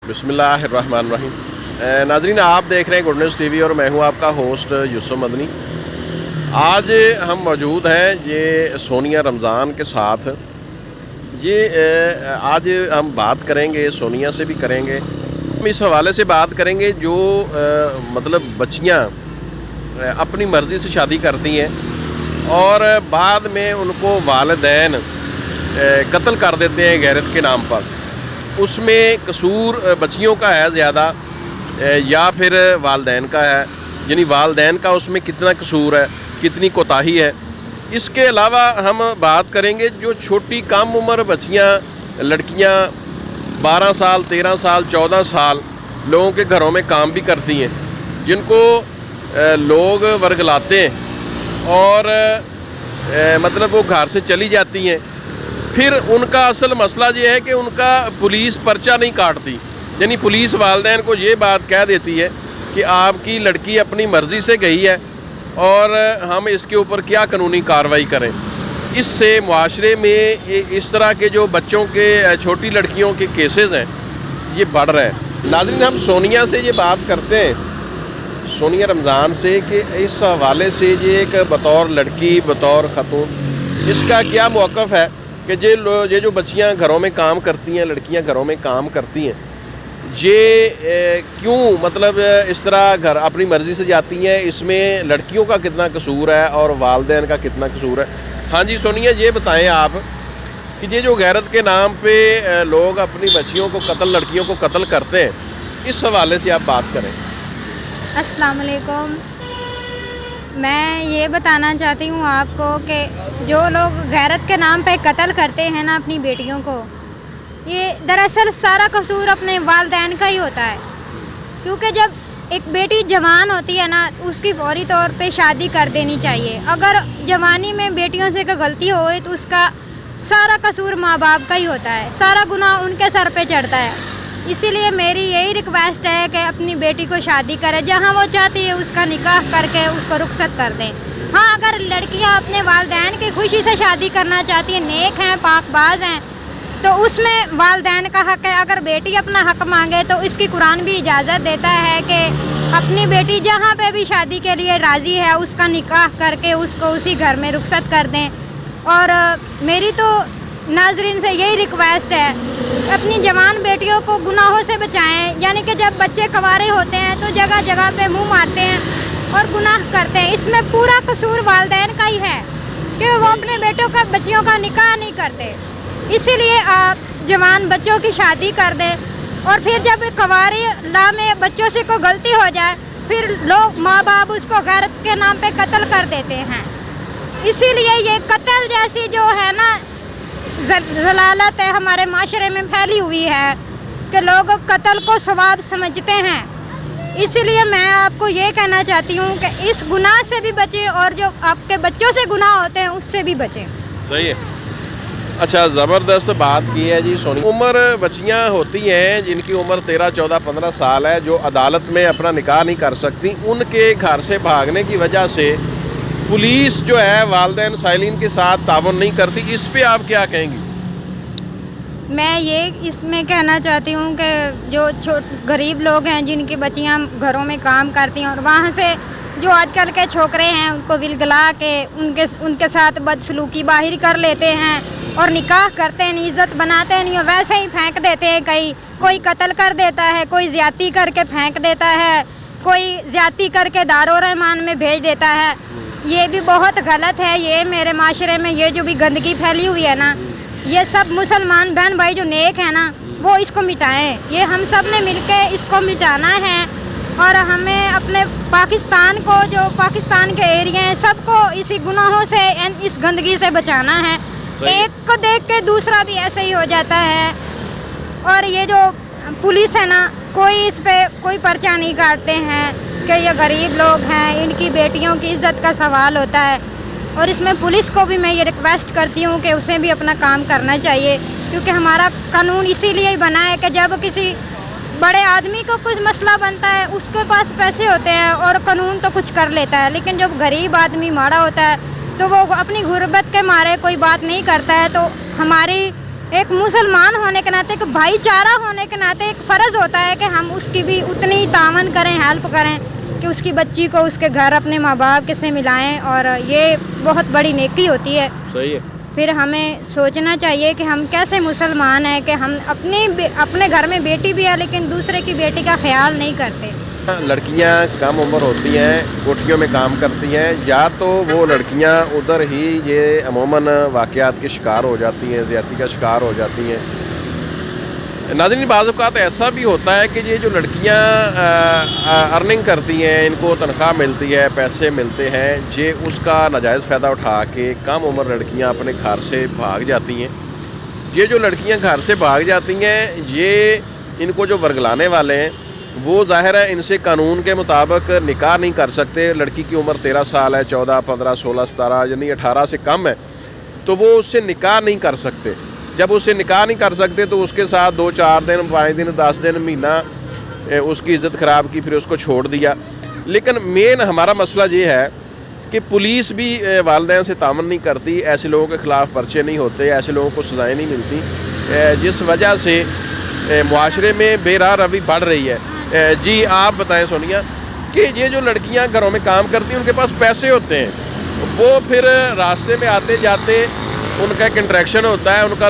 बिस्मिल्लाहिर्रहमानिर्रहीम। नाज़रीन, आप देख रहे हैं गुड न्यूज़ टीवी और मैं हूं आपका होस्ट यूसुफ मदनी। आज हम मौजूद हैं ये सोनिया रमज़ान के साथ। आज हम बात करेंगे, सोनिया से भी करेंगे, हम इस हवाले से बात करेंगे जो मतलब बच्चियां अपनी मर्ज़ी से शादी करती हैं और बाद में उनको वालिदैन कत्ल कर देते हैं गैरत के नाम पर। उसमें कसूर बच्चियों का है ज़्यादा या फिर वालिदैन का है, यानी वालिदैन का उसमें कितना कसूर है, कितनी कोताही है। इसके अलावा हम बात करेंगे जो छोटी कम उम्र बच्चियां, लड़कियां 12 साल, 13 साल, 14 साल लोगों के घरों में काम भी करती हैं, जिनको लोग वर्गलाते हैं और मतलब वो घर से चली जाती हैं। फिर उनका असल मसला ये है कि उनका पुलिस पर्चा नहीं काटती, यानी पुलिस वालिदैन को ये बात कह देती है कि आपकी लड़की अपनी मर्ज़ी से गई है और हम इसके ऊपर क्या कानूनी कार्रवाई करें। इससे मुआशरे में इस तरह के जो बच्चों के, छोटी लड़कियों के केसेस हैं, ये बढ़ रहे हैं। नाज़रीन, हम सोनिया से ये बात करते हैं, सोनिया रमज़ान से, कि इस हवाले से ये एक बतौर लड़की, बतौर ख़तून, इसका क्या मौक़िफ़ है कि ये जो बच्चियां घरों में काम करती हैं, लड़कियां घरों में काम करती हैं, ये क्यों मतलब इस तरह घर अपनी मर्ज़ी से जाती हैं, इसमें लड़कियों का कितना कसूर है और वालिदैन का कितना कसूर है। हाँ जी सोनिया, ये बताएं आप कि ये जो गैरत के नाम पे लोग अपनी बच्चियों को कत्ल, लड़कियों को कत्ल करते हैं, इस हवाले से आप बात करें। अस्सलाम वालेकुम। मैं ये बताना चाहती हूँ आपको कि जो लोग गैरत के नाम पे कत्ल करते हैं ना अपनी बेटियों को, ये दरअसल सारा कसूर अपने वालिदैन का ही होता है। क्योंकि जब एक बेटी जवान होती है ना, उसकी फौरी तौर पे शादी कर देनी चाहिए। अगर जवानी में बेटियों से कोई गलती होए तो उसका सारा कसूर माँ बाप का ही होता है, सारा गुनाह उनके सर पे चढ़ता है। इसीलिए मेरी यही रिक्वेस्ट है कि अपनी बेटी को शादी करें, जहाँ वो चाहती है उसका निकाह करके उसको रुखसत कर दें। हाँ, अगर लड़कियाँ अपने वालिदैन की खुशी से शादी करना चाहती हैं, नेक हैं, पाकबाज हैं, तो उसमें वालिदैन का हक़ है। अगर बेटी अपना हक़ मांगे तो इसकी कुरान भी इजाज़त देता है कि अपनी बेटी जहाँ पे भी शादी के लिए राज़ी है उसका निकाह करके उसको उसी घर में रुखसत कर दें। और मेरी तो नाज़रीन से यही रिक्वेस्ट है, अपनी जवान बेटियों को गुनाहों से बचाएं। यानी कि जब बच्चे कवारे होते हैं तो जगह जगह पे मुंह मारते हैं और गुनाह करते हैं। इसमें पूरा कसूर वालिदैन का ही है कि वो अपने बेटों का, बच्चियों का निकाह नहीं करते। इसीलिए आप जवान बच्चों की शादी कर दें और फिर जब कवारे ला में बच्चों से कोई गलती हो जाए, फिर लोग, माँ बाप उसको गैरत के नाम पे कत्ल कर देते हैं। इसीलिए ये कत्ल जैसी जो है ना ज़लालत है हमारे माशरे में फैली हुई है कि लोग कत्ल को सवाब समझते हैं। इसलिए मैं आपको ये कहना चाहती हूँ कि इस गुनाह से भी बचें और जो आपके बच्चों से गुनाह होते हैं उससे भी बचें। सही है। अच्छा, ज़बरदस्त बात की है जी सोनी। उम्र बच्चियाँ होती हैं जिनकी उम्र 13, 14, 15 साल है, जो अदालत में अपना निकाह नहीं कर सकती, उनके घर से भागने की वजह से पुलिस जो है वालिदैन साइलिन के साथ तावन नहीं करती। इस पे आप क्या कहेंगी? मैं ये इसमें कहना चाहती हूँ कि जो गरीब लोग हैं जिनकी बच्चियाँ घरों में काम करती हैं और वहाँ से जो आजकल के छोकरे हैं उनको विलगला के उनके साथ बदसलूकी बाहर कर लेते हैं और निकाह करते हैं, इज्जत बनाते नहीं, वैसे ही फेंक देते हैं। कोई कत्ल कर देता है, कोई ज़्यादती करके फेंक देता है, कोई ज़्यादती करके दारो रहमान में भेज देता है। ये भी बहुत गलत है। ये मेरे माशरे में ये जो भी गंदगी फैली हुई है ना, ये सब मुसलमान बहन भाई जो नेक है ना, वो इसको मिटाएं। ये हम सब ने मिलके इसको मिटाना है और हमें अपने पाकिस्तान को, जो पाकिस्तान के एरिया हैं, सबको इसी गुनाहों से, इस गंदगी से बचाना है। एक को देख के दूसरा भी ऐसे ही हो जाता है। और ये जो पुलिस है ना, कोई इस पे कोई पर्चा नहीं काटते हैं कि ये गरीब लोग हैं, इनकी बेटियों की इज्जत का सवाल होता है। और इसमें पुलिस को भी मैं ये रिक्वेस्ट करती हूँ कि उसे भी अपना काम करना चाहिए, क्योंकि हमारा कानून इसीलिए ही बना है कि जब किसी बड़े आदमी को कुछ मसला बनता है, उसके पास पैसे होते हैं और कानून तो कुछ कर लेता है, लेकिन जब गरीब आदमी मारा होता है तो वो अपनी गुर्बत के मारे कोई बात नहीं करता है। तो हमारी ایک مسلمان ہونے کے ناطے، ایک بھائی چارہ ہونے کے ناطے ایک فرض ہوتا ہے کہ ہم اس کی بھی اتنی تعاون کریں، ہیلپ کریں کہ اس کی بچی کو اس کے گھر اپنے ماں باپ کے سے ملائیں، اور یہ بہت بڑی نیکی ہوتی ہے۔ صحیح ہے۔ پھر ہمیں سوچنا چاہیے کہ ہم کیسے مسلمان ہیں کہ ہم اپنے گھر میں بیٹی بھی ہے لیکن دوسرے کی بیٹی کا خیال نہیں کرتے۔ لڑکیاں کم عمر ہوتی ہیں، کوٹھیوں میں کام کرتی ہیں، یا تو وہ لڑکیاں ادھر ہی یہ عموماً واقعات کے شکار ہو جاتی ہیں، زیادتی کا شکار ہو جاتی ہیں۔ ناظرین، بعض اوقات ایسا بھی ہوتا ہے کہ یہ جو لڑکیاں ارننگ کرتی ہیں، ان کو تنخواہ ملتی ہے، پیسے ملتے ہیں، یہ اس کا ناجائز فائدہ اٹھا کے کم عمر لڑکیاں اپنے گھر سے بھاگ جاتی ہیں۔ یہ جو لڑکیاں گھر سے بھاگ جاتی ہیں، یہ ان کو جو ورگلانے والے ہیں وہ ظاہر ہے ان سے قانون کے مطابق نکاح نہیں کر سکتے۔ لڑکی کی عمر 13 سال ہے، 14، 15، 16، 17 یعنی 18 سے کم ہے، تو وہ اس سے نکاح نہیں کر سکتے۔ جب اس سے نکاح نہیں کر سکتے تو اس کے ساتھ 2، 4 دن، 5 دن، 10 دن، مہینہ اس کی عزت خراب کی، پھر اس کو چھوڑ دیا۔ لیکن مین ہمارا مسئلہ یہ ہے کہ پولیس بھی والدین سے تعاون نہیں کرتی، ایسے لوگوں کے خلاف پرچے نہیں ہوتے، ایسے لوگوں کو سزائیں نہیں ملتی، جس وجہ سے معاشرے میں بے راہ روی بڑھ رہی ہے۔ جی آپ بتائیں سونیا کہ یہ جو لڑکیاں گھروں میں کام کرتی ہیں ان کے پاس پیسے ہوتے ہیں، وہ پھر راستے میں آتے جاتے ان کا ایک انٹریکشن ہوتا ہے، ان کا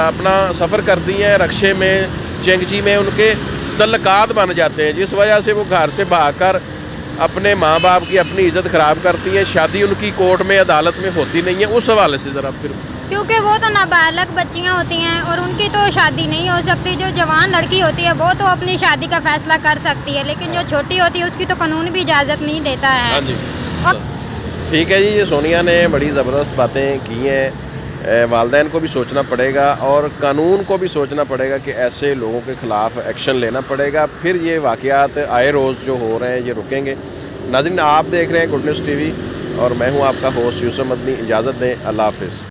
اپنا سفر کرتی ہیں رکشے میں، چینگچی میں، ان کے تعلقات بن جاتے ہیں، جس وجہ سے وہ گھر سے بھاگ کر اپنے ماں باپ کی اپنی عزت خراب کرتی ہیں۔ شادی ان کی کورٹ میں، عدالت میں ہوتی نہیں ہے۔ اس حوالے سے ذرا پھر، کیونکہ وہ تو نابالغ بچیاں ہوتی ہیں اور ان کی تو شادی نہیں ہو سکتی۔ جو جوان لڑکی ہوتی ہے وہ تو اپنی شادی کا فیصلہ کر سکتی ہے، لیکن جو چھوٹی ہوتی ہے اس کی تو قانون بھی اجازت نہیں دیتا ہے۔ ہاں جی ٹھیک ہے جی، یہ سونیا نے بڑی زبردست باتیں کی ہیں۔ والدین کو بھی سوچنا پڑے گا اور قانون کو بھی سوچنا پڑے گا کہ ایسے لوگوں کے خلاف ایکشن لینا پڑے گا، پھر یہ واقعات آئے روز جو ہو رہے ہیں یہ رکیں گے۔ ناظرین، آپ دیکھ رہے ہیں گڈ نیوز ٹی وی اور میں ہوں آپ کا ہوسٹ یوسف مدنی۔ اجازت دیں، اللہ حافظ۔